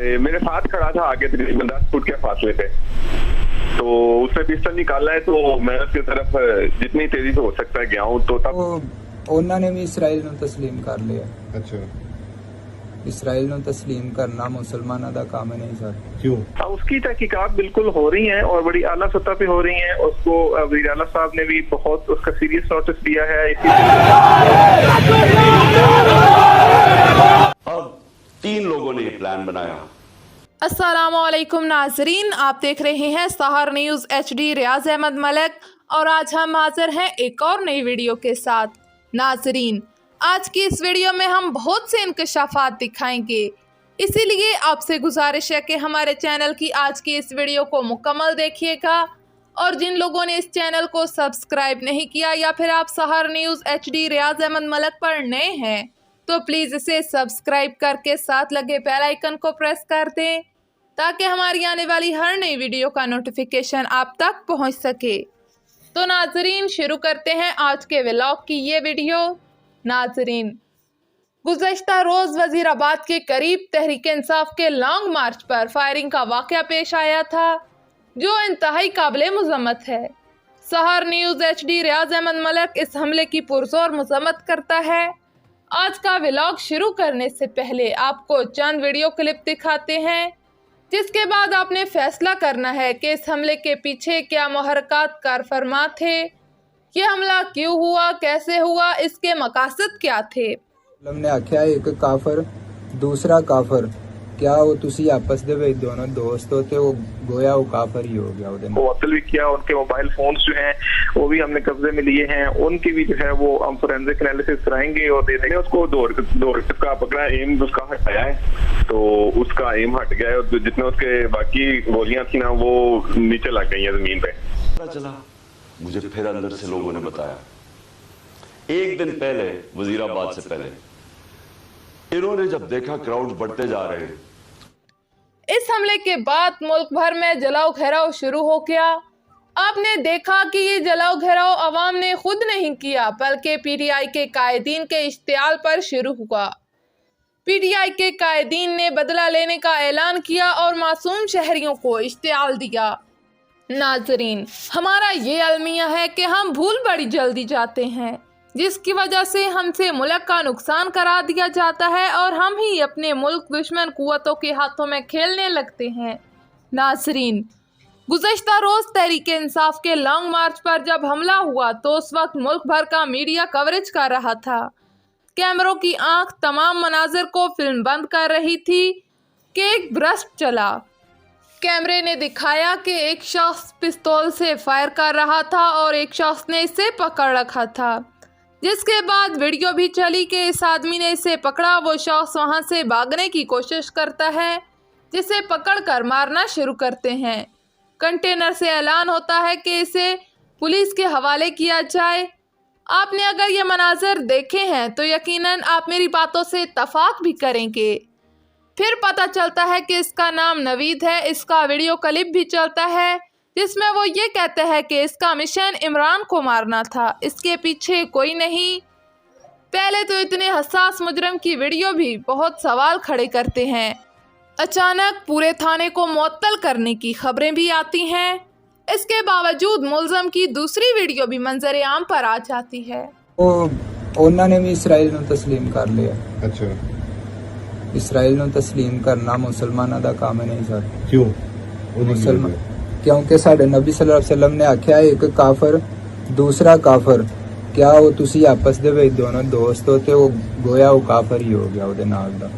मेरे साथ खड़ा था आगे तकरीबन 10 फुट के फासले पे, तो उसने पिस्टल निकाला है, तो मैं उसकी तरफ जितनी तेजी से हो सकता है गया हूँ। तो तब उन्होंने भी इसराइल में तस्लीम कर लिया। अच्छा, इसराइल में तस्लीम करना मुसलमानों का काम नहीं सर। क्यों? हाँ, उसकी तहकीकात बिल्कुल हो रही हैं और बड़ी आला सतह पे हो रही हैं। उसको वज़ीर आला साहब ने भी बहुत उसका सीरियस नोटिस दिया है। अब 3 लोगों ने ये प्लान बनाया। अस्सलामुअलैकुम नाजरीन, आप देख रहे हैं सहर न्यूज़ HD। रियाज अहमद मलिक और आज हम हाजिर हैं एक और नई वीडियो के साथ। नाजरीन, आज की इस वीडियो में हम बहुत से इंकशाफात दिखाएंगे, इसीलिए आपसे गुजारिश है कि हमारे चैनल की आज की इस वीडियो को मुकम्मल देखिएगा। और जिन लोगों ने इस चैनल को सब्सक्राइब नहीं किया या फिर आप सहर न्यूज़ HD रियाज अहमद मलिक पर नए हैं तो प्लीज़ इसे सब्सक्राइब करके साथ लगे बेल आइकन को प्रेस कर दें ताकि हमारी आने वाली हर नई वीडियो का नोटिफिकेशन आप तक पहुंच सके। तो नाजरीन, शुरू करते हैं आज के व्लॉग की ये वीडियो। नाजरीन, गुज़श्ता रोज़ वज़ीराबाद के करीब तहरीक इंसाफ के लॉन्ग मार्च पर फायरिंग का वाक़या पेश आया था जो इंतहाई काबिल मज़म्मत है। सहर न्यूज़ HD रियाज अहमद मलिक इस हमले की पुरज़ोर मज़म्मत करता है। आज का व्लॉग शुरू करने से पहले आपको चंद वीडियो क्लिप दिखाते हैं, जिसके बाद आपने फैसला करना है कि इस हमले के पीछे क्या मुहर्रकात कारफरमा थे, ये हमला क्यों हुआ, कैसे हुआ, इसके मकासद क्या थे। हमने आख्या एक काफर दूसरा काफर, क्या वो तुसी आपस दे विच दोनों दोस्त होते, वो गोया वो काफर ही हो गया। वो कत्ल भी किया, उनके मोबाइल फोन्स जो हैं वो भी हमने कब्जे में लिए हैं, उनकी भी जो है वो हम फोरेंसिक एनालिसिस कराएंगे और दे देंगे। उसको दो का पकड़ा, एम उसका हटाया है, तो उसका एम हट गया है और जितने उसके बाकी गोलियां थी ना वो नीचे लग गई हैं जमीन पे। पता चला, मुझे फिर अंदर से लोगों ने बताया, एक दिन पहले वजीराबाद से पहले इन्होंने जब देखा क्राउड बढ़ते जा रहे हैं, इस हमले के बाद मुल्क भर में जलाओ घेराव शुरू हो गया। आपने देखा कि ये जलाओ घेराव अवाम ने खुद नहीं किया बल्कि PTI के कायदीन के इश्तियाल पर शुरू हुआ। PTI के कायदीन ने बदला लेने का ऐलान किया और मासूम शहरियों को इश्तियाल दिया। नाजरीन, हमारा ये अलमिया है कि हम भूल बड़ी जल्दी जाते हैं, जिसकी वजह से हमसे मुल्क का नुकसान करा दिया जाता है और हम ही अपने मुल्क दुश्मन कुव्वतों के हाथों में खेलने लगते हैं। नाजरीन, गुज़श्ता रोज़ तहरीक इंसाफ के लॉन्ग मार्च पर जब हमला हुआ तो उस वक्त मुल्क भर का मीडिया कवरेज कर रहा था। कैमरों की आंख तमाम मनाजिर को फिल्म बंद कर रही थी कि एक ब्रस्ट चला। कैमरे ने दिखाया कि एक शख्स पिस्तौल से फायर कर रहा था और एक शख्स ने इसे पकड़ रखा था, जिसके बाद वीडियो भी चली कि इस आदमी ने इसे पकड़ा। वो शख्स वहां से भागने की कोशिश करता है, जिसे पकड़कर मारना शुरू करते हैं। कंटेनर से ऐलान होता है कि इसे पुलिस के हवाले किया जाए। आपने अगर ये मनाज़र देखे हैं तो यकीनन आप मेरी बातों से इत्तफाक भी करेंगे। फिर पता चलता है कि इसका नाम नवीद है। इसका वीडियो क्लिप भी चलता है जिसमें वो ये कहते हैं कि इसका मिशन इमरान को मारना था, इसके पीछे कोई नहीं। पहले तो इतने हसास मुजरम की वीडियो भी बहुत सवाल खड़े करते हैं। अचानक पूरे थाने को मुअत्तल करने की खबरें भी आती हैं। इसके बावजूद मुलजम की दूसरी वीडियो भी मंजर आम पर आ जाती है। उन्होंने भी इसराइल में तस्लीम कर लिया। अच्छा, इसराइल में तस्लीम करना मुसलमानों का काम नहीं सर। क्यों? मुसलमान क्योंकि साडे नबी सल्लल्लाहु अलैहि वसल्लम ने आख्या एक काफर दूसरा काफर, क्या वो तुसी आपस दे विच दोनों दोस्त होते, वो गोया वो काफर ही हो गया ਉਹਦੇ ਨਾਲ ਦਾ।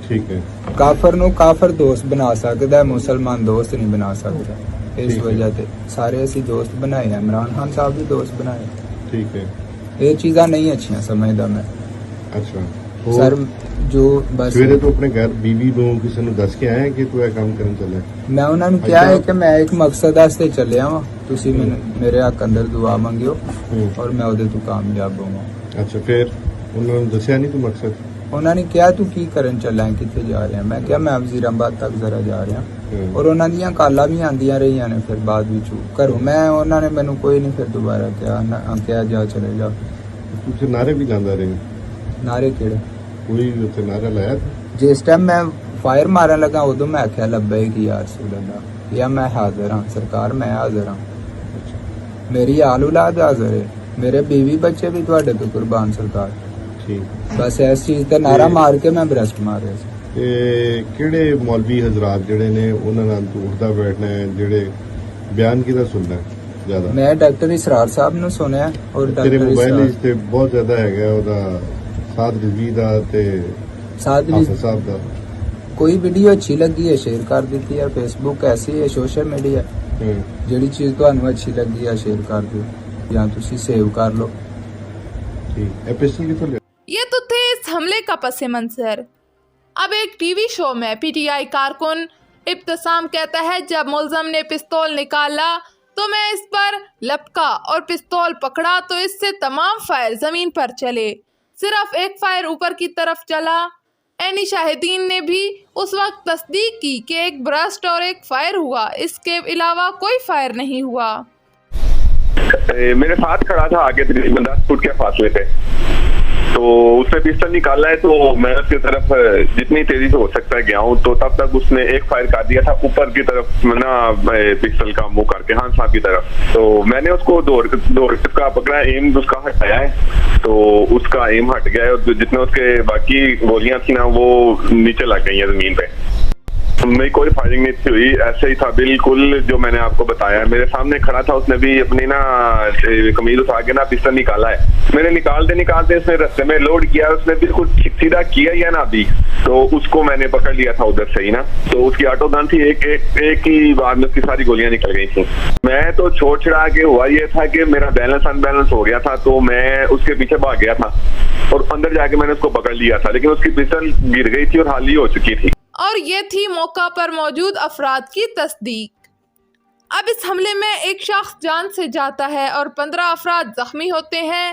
ठीक है, काफर ਨੂੰ काफर दोस्त बना सकता है, मुसलमान दोस्त नहीं बना सकता। इस वजह से सारे असी दोस्त बनाए हैं, इमरान खान साहब भी दोस्त बनाए। ठीक है, ये चीज़ा नहीं अच्छियां समझदा मैं। अच्छा सर जो बस सवेरे तो अपने घर बीवी ਨੂੰ ਕਿਸੇ ਨੂੰ ਦੱਸ ਕੇ ਆਇਆ ਕਿ ਤੂੰ ਇਹ ਕੰਮ ਕਰਨ ਚੱਲਿਆ? मैं उन्होंने क्या है कि मैं एक मकसद वास्ते चलिया वा, तुसी मेरे हक अंदर दुआ मंगियो और मैं ਉਹਦੇ ਤੋਂ कामयाब होवां। अच्छा, फिर ਉਹਨਾਂ ਨੂੰ ਦੱਸਿਆ ਨਹੀਂ ਤੂੰ ਮਕਸਦ? उन्होंने क्या तू की करन चला है, किथे जा रहे हैं? मैं क्या मैं वजीराबाद तक जरा जा रहा और उन्होंने दियां काला भी आंदियां रही ने। फिर बाद विच घरों मैं उन्होंने मैनू कोई नहीं फिर दोबारा क्या जा चले जा। ਤੂੰ ਤੇ ਨਾਰੇ ਵੀ ਲਾਉਂਦਾ ਰਹੇ? नारे केड़े? कोई ਉੱਥੇ ਨਾਰਾ ਲਾਇਆ था? जिस टाइम मैं फायर मारन लगा उदो मैं आख्या लब्बैक या रसूल अल्लाह, या मैं हाजिर हाँ सरकार, मैं हाजिर हाँ, मेरी आल औलाद हाजिर है, मेरे बीवी बच्चे भी तुहाडे पे कुर्बान सरकार। ठीक। बस इस चीज का नारा मार के मैं ब्रेस्ट मारे सी। ਕਿਹੜੇ ਮੌਲਵੀ ਹਜ਼ਰਾਤ ਜਿਹੜੇ ਨੇ ਉਹਨਾਂ ਨਾਲ ਤੂੰ ਉੱਠਦਾ ਬੈਠਣਾ ਹੈ, ਜਿਹੜੇ ਬਿਆਨ ਕਿਹਦਾ ਸੁਣਨਾ ਜ਼ਿਆਦਾ? ਮੈਂ ਡਾਕਟਰ ਇਸਰਾਰ ਸਾਹਿਬ ਨੂੰ ਸੁਣਿਆ ਔਰ ਤੇਰੇ ਡਾਕਟਰ ਮੋਬਾਈਲ ਇਸਰਾਰ ਵਿੱਚ ਤੇ ਬਹੁਤ ਜ਼ਿਆਦਾ ਹੈਗਾ ਉਹਦਾ ਸਾਦ ਰਿਜ਼ਵੀ ਦਾ ਤੇ ਸਾਦ ਹਾਫਿਜ਼ ਸਾਹਿਬ ਦਾ। कोई वीडियो अच्छी लगी है शेयर कर दी है, फेसबुक ऐसी है सोशल मीडिया, ਜਿਹੜੀ ਚੀਜ਼ ਤੁਹਾਨੂੰ ਅੱਛੀ ਲੱਗੀ ਹੈ शेयर कर दो ਜਾਂ ਤੁਸੀਂ सेव कर लो। ठीक। पिस्टल कितों लिया? ये तो थे इस हमले का पस मंजर। अब एक टीवी शो में पीटीआई कारकुन इब्तिसाम कहता है, जब मुलजम ने पिस्तौल निकाला तो मैं इस पर लपका और पिस्तौल पकड़ा तो इससे तमाम फायर जमीन पर चले, सिर्फ एक फायर ऊपर की तरफ चला। एनी शाहिदीन ने भी उस वक्त तस्दीक की कि एक ब्रस्ट और एक फायर हुआ, इसके अलावा कोई फायर नहीं हुआ। मेरे साथ खड़ा था आगे तकरीबन 10 फुट के फासले पे, तो उसने पिस्टल निकाला है, तो मैं उसकी तरफ जितनी तेजी से हो सकता है गया हूँ, तो तब तक उसने एक फायर कर दिया था ऊपर की तरफ ना पिस्टल का मुंह करके खान साहब की तरफ। तो मैंने उसको दौड़ का पकड़ा, एम उसका हटाया है, तो उसका एम हट गया है और जितने उसके बाकी गोलियां थी ना वो नीचे लग गई हैं जमीन पे। मेरी कोई फायरिंग नहीं थी हुई, ऐसे ही था बिल्कुल जो मैंने आपको बताया। मेरे सामने खड़ा था, उसने भी अपनी ना कमीज उठा के ना पिस्टल निकाला है, मैंने निकालते उसने रस्ते में लोड किया, उसने बिल्कुल सीधा किया ही है ना अभी, तो उसको मैंने पकड़ लिया था उधर से ही ना, तो उसकी ऑटो गन थी, एक ही बार में उसकी सारी गोलियां निकल गई थी। मैं तो छोड़ छिड़ा के हुआ ये था कि मेरा बैलेंस अनबैलेंस हो गया था, तो मैं उसके पीछे भाग गया था और अंदर जाके मैंने उसको पकड़ लिया था, लेकिन उसकी पिस्टल गिर गई थी और हाली हो चुकी थी। और ये थी मौका पर मौजूद अफराद की तस्दीक। अब इस हमले में एक शख्स जान से जाता है और 15 अफराद जख्मी होते हैं।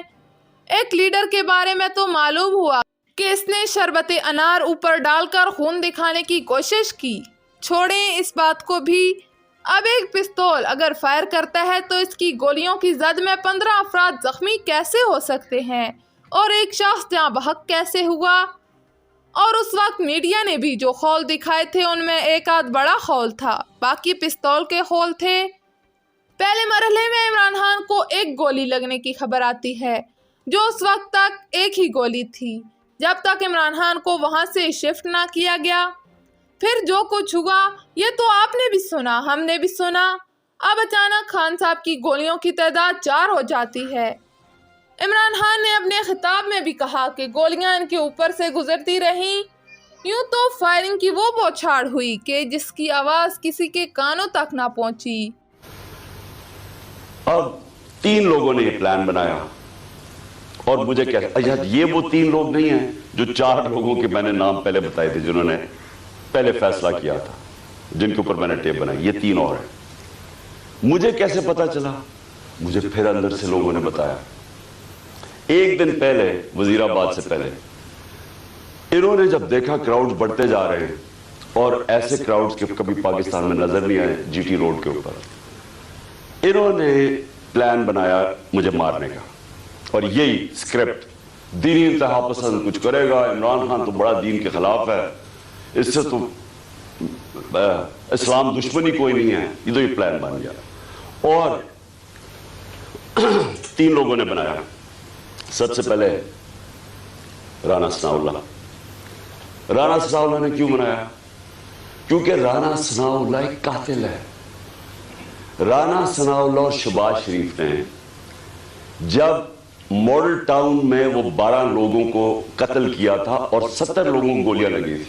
एक लीडर के बारे में तो मालूम हुआ कि इसने शरबत अनार ऊपर डालकर खून दिखाने की कोशिश की। छोड़ें इस बात को भी, अब एक पिस्तौल अगर फायर करता है तो इसकी गोलियों की जद में 15 अफराद जख्मी कैसे हो सकते हैं और एक शख्स जहाँ बहक कैसे हुआ। और उस वक्त मीडिया ने भी जो खौल दिखाए थे उनमें एक आध बड़ा खौल था, बाकी पिस्तौल के खौल थे। पहले मरहले में इमरान खान को एक गोली लगने की खबर आती है, जो उस वक्त तक एक ही गोली थी जब तक इमरान खान को वहां से शिफ्ट ना किया गया। फिर जो कुछ हुआ ये तो आपने भी सुना, हमने भी सुना। अब अचानक खान साहब की गोलियों की तादाद 4 हो जाती है। इमरान खान ने अपने खिताब में भी कहा कि गोलियां इनके ऊपर से गुजरती रहीं। यूं तो फायरिंग की वो बौछार हुई कि जिसकी आवाज किसी के कानों तक ना पहुंची। अब 3 लोगों ने ये प्लान बनाया और मुझे क्या, अच्छा ये वो 3 लोग नहीं हैं जो 4 लोगों के मैंने नाम पहले बताए थे जिन्होंने पहले फैसला किया था, जिनके ऊपर मैंने टेप बनाई, ये 3 और हैं। मुझे कैसे पता चला? मुझे फिर अंदर से लोगों ने बताया। एक दिन पहले वजीराबाद से पहले इन्होंने जब देखा क्राउड्स बढ़ते जा रहे हैं और ऐसे क्राउड्स के कभी पाकिस्तान में नजर नहीं आए जीटी रोड के ऊपर, इन्होंने प्लान बनाया मुझे मारने का। और यही स्क्रिप्ट, दीनी इंतहा पसंद कुछ करेगा, इमरान खान तो बड़ा दीन के खिलाफ है, इससे तो इस्लाम दुश्मनी कोई नहीं है, ये तो ये प्लान बन गया। और 3 लोगों ने बनाया। सबसे पहले राना सनाउल्लाह ने क्यों बनाया? क्योंकि राना सनाउल्लाह एक कातिल है। राना सनाउल्लाह और शहबाज शरीफ ने जब मॉडल टाउन में वो 12 लोगों को कत्ल किया था और 70 लोगों को गोलियां लगी थी,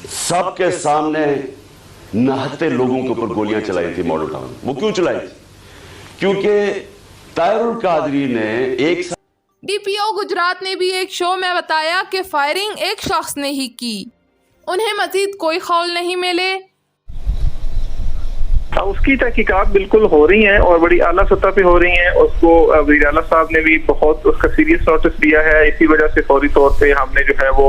सबके सामने नहते लोगों के ऊपर गोलियां चलाई थी मॉडल टाउन। वो क्यों चलाई थी? क्योंकि तायरुल कादरी ने एक डीपीओ गुजरात ने भी एक शो में बताया कि फायरिंग एक शख्स ने ही की, उन्हें मजीद कोई खौल नहीं मिले। उसकी तहकीकात बिल्कुल हो रही हैं और बड़ी आला सतह पे हो रही हैं। उसको वज़ीर आला साहब ने भी बहुत उसका सीरियस नोटिस दिया है। इसी वजह से फौरी तौर पे हमने जो है वो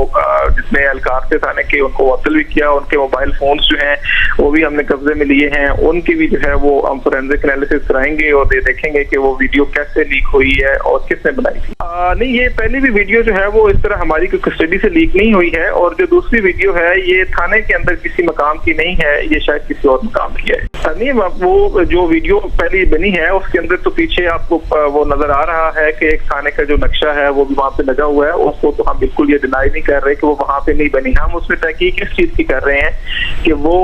जितने एहलकार थे थाने के उनको वसल भी किया। उनके मोबाइल फोन्स जो हैं वो भी हमने कब्जे में लिए हैं। उनकी भी जो है वो हम फोरेंसिक एनालिसिस कराएंगे और देखेंगे कि वो वीडियो कैसे लीक हुई है और किसने बनाई थी। नहीं, ये पहली भी वीडियो जो है वो इस तरह हमारी कोई कस्टडी से लीक नहीं हुई है, और जो दूसरी वीडियो है ये थाने के अंदर किसी मकाम की नहीं है, ये शायद किसी और मकाम की है। नहीं, वो जो वीडियो पहली बनी है उसके अंदर तो पीछे आपको वो नजर आ रहा है कि एक थाने का जो नक्शा है वो भी वहाँ पे लगा हुआ है, उसको तो हम बिल्कुल ये डिनाई नहीं कर रहे कि वो वहाँ पे नहीं बनी। हम उसमें तहकीक इस चीज की कर रहे हैं कि वो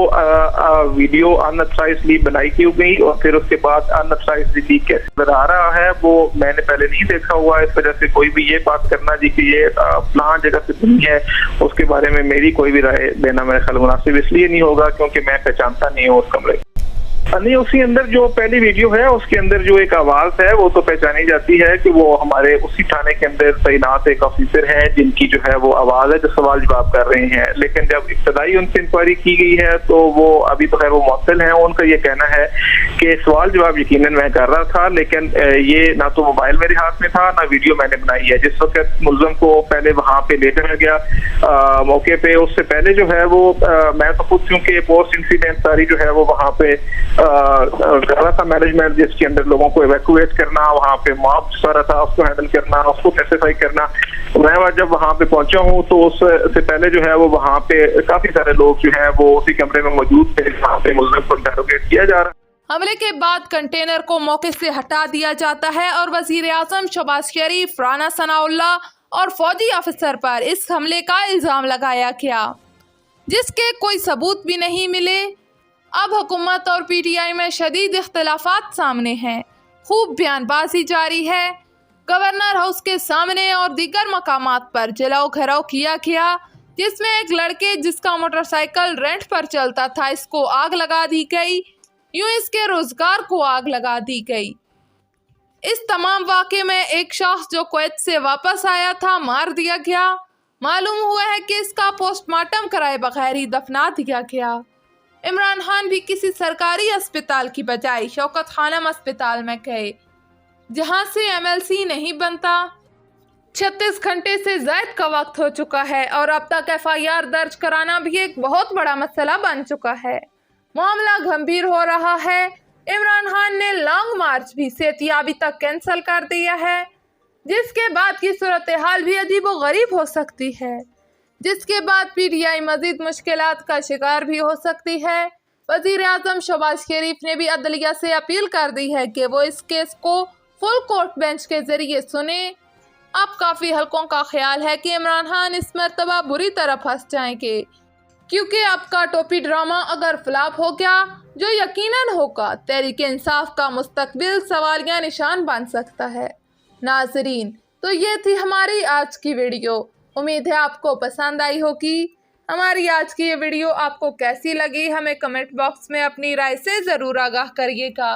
वीडियो अनऑथराइज्डली बनाई क्यों गई, और फिर उसके बाद अनऑथराइज्डली लीक कैसे नजर आ रहा है वो मैंने पहले नहीं देखा हुआ। इस वजह से कोई भी ये बात करना जी कि ये प्लान जगह से बनी है, उसके बारे में मेरी कोई भी राय देना मेरे ख्याल मुनासिब इसलिए नहीं होगा क्योंकि मैं पहचानता नहीं हूँ उस कमरे। नहीं, उसी अंदर जो पहली वीडियो है उसके अंदर जो एक आवाज है वो तो पहचानी जाती है कि वो हमारे उसी थाने के अंदर तैनात एक ऑफिसर हैं जिनकी जो है वो आवाज है जो सवाल जवाब कर रहे हैं। लेकिन जब इब्तदाई उनसे इंक्वायरी की गई है तो वो अभी तो है वो मुअत्तल है। उनका ये कहना है कि सवाल जवाब यकीनन मैं कर रहा था, लेकिन ये ना तो मोबाइल मेरे हाथ में था ना वीडियो मैंने बनाई है। जिस वक्त मुलजम को पहले वहां पे ले जाया गया मौके पे, उससे पहले जो है वो मैं तो खुद क्योंकि पोस्ट इंसिडेंट सारी जो है वो वहां पे कर रहा था मैनेजमेंट, जिसके अंदर लोगों को इवैक्यूएट करना, वहाँ पे मॉब सारा था उसको हैंडल करना, उसको पैसिफाई करना। मैं जब वहाँ पे पहुंचा हूँ तो उससे पहले जो है वो वहाँ पे काफी सारे लोग जो है वो उसी कमरे में मौजूद थे जहाँ पे मुल्जिम को इंटरोगेट किया जा रहा। हमले के बाद कंटेनर को मौके से हटा दिया जाता है और वजीर आजम शहबाज शरीफ, राना सनाउल्लाह और फौजी अफसर पर इस हमले का इल्जाम लगाया गया, जिसके कोई सबूत भी नहीं मिले। अब हुकूमत और पीटीआई में शदीद इख्तिलाफात सामने हैं। खूब बयानबाजी जारी है। गवर्नर हाउस के सामने और दीगर मकामात पर जलाओ घेराव किया गया, जिसमें एक लड़के जिसका मोटरसाइकिल रेंट पर चलता था इसको आग लगा दी गई। यूं इसके रोजगार को आग लगा दी गई। इस तमाम वाक़े में एक शख्स जो कुवैत से वापस आया था मार दिया गया। मालूम हुआ है कि इसका पोस्टमार्टम कराए बगैर ही दफना दिया गया। इमरान खान भी किसी सरकारी अस्पताल की बजाय शौकत खानम अस्पताल में गए, जहां से एमएलसी नहीं बनता। 36 घंटे से ज़ायद का वक्त हो चुका है और अब तक एफआईआर दर्ज कराना भी एक बहुत बड़ा मसला बन चुका है। मामला गंभीर हो रहा है। इमरान खान ने लॉन्ग मार्च भी सेहतियाबी तक कैंसिल कर दिया है, जिसके बाद की सूरत हाल भी अजीब व गरीब हो सकती है, जिसके बाद पीटीआई मजीद मुश्किलात का शिकार भी हो सकती है। वजीर आजम शहबाज शरीफ ने भी अदलिया से अपील कर दी है कि वो इस केस को फुल कोर्ट बेंच के जरिए सुने। अब काफ़ी हल्कों का ख्याल है कि इमरान खान इस मरतबा बुरी तरह फंस जाएंगे, क्योंकि अब का टोपी ड्रामा अगर फ्लॉप हो गया, जो यकीनन होगा, तहरीक इंसाफ का मुस्तकबिल सवालिया निशान बन सकता है। नाजरीन, तो ये थी हमारी आज की वीडियो। उम्मीद है आपको पसंद आई होगी। हमारी आज की ये वीडियो आपको कैसी लगी हमें कमेंट बॉक्स में अपनी राय से ज़रूर आगाह करिएगा।